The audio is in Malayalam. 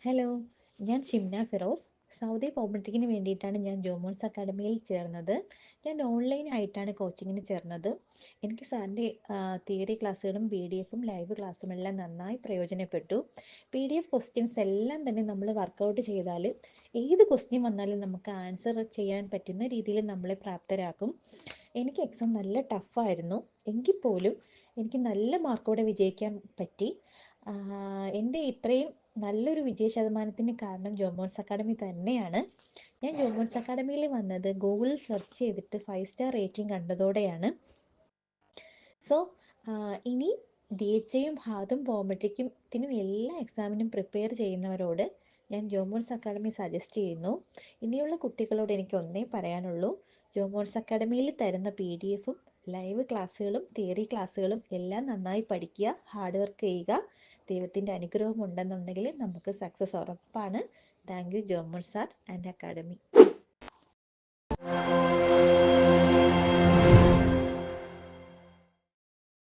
ഹലോ, ഞാൻ ഷിംന ഫിറോസ്. സൗദി പോകുമ്പോഴത്തേക്കിന് വേണ്ടിയിട്ടാണ് ഞാൻ ജോമോൻസ് അക്കാഡമിയിൽ ചേർന്നത്. ഞാൻ ഓൺലൈനായിട്ടാണ് കോച്ചിങ്ങിന് ചേർന്നത്. എനിക്ക് സാറിൻ്റെ തിയറി ക്ലാസ്സുകളും PDF-ഉം ലൈവ് ക്ലാസ്സും എല്ലാം നന്നായി പ്രയോജനപ്പെട്ടു. PDF ക്വസ്റ്റ്യൻസ് എല്ലാം തന്നെ നമ്മൾ വർക്കൗട്ട് ചെയ്താൽ ഏത് ക്വസ്റ്റ്യൻ വന്നാലും നമുക്ക് ആൻസർ ചെയ്യാൻ പറ്റുന്ന രീതിയിൽ നമ്മളെ പ്രാപ്തരാക്കും. എനിക്ക് എക്സാം നല്ല ടഫായിരുന്നു. എങ്കിൽ പോലും എനിക്ക് നല്ല മാർക്കോടെ വിജയിക്കാൻ പറ്റി. എൻ്റെ ഇത്രയും നല്ലൊരു വിജയ ശതമാനത്തിന് കാരണം ജോമോൻസ് അക്കാഡമി തന്നെയാണ്. ഞാൻ ജോമോൻസ് അക്കാഡമിയിൽ വന്നത് ഗൂഗിളിൽ സെർച്ച് ചെയ്തിട്ട് 5 സ്റ്റാർ റേറ്റിംഗ് കണ്ടതോടെയാണ്. സോ ഇനി DHAയും ഹാദും പോകുമ്പോഴത്തേക്കും എല്ലാ എക്സാമിനും പ്രിപ്പയർ ചെയ്യുന്നവരോട് ഞാൻ ജോമോൻസ് അക്കാഡമി സജസ്റ്റ് ചെയ്യുന്നു. ഇനിയുള്ള കുട്ടികളോട് എനിക്ക് ഒന്നേ പറയാനുള്ളൂ, ജോമോൻസ് അക്കാഡമിയിൽ തരുന്ന PDF-ഉം ലൈവ് ക്ലാസ്സുകളും തിയറി ക്ലാസ്സുകളും എല്ലാം നന്നായി പഠിക്കുക, ഹാർഡ് വർക്ക് ചെയ്യുക. ദൈവത്തിൻ്റെ അനുഗ്രഹം ഉണ്ടെന്നുണ്ടെങ്കിൽ നമുക്ക് സക്സസ് ഉറപ്പാണ്. Thank you Jomon sir and academy.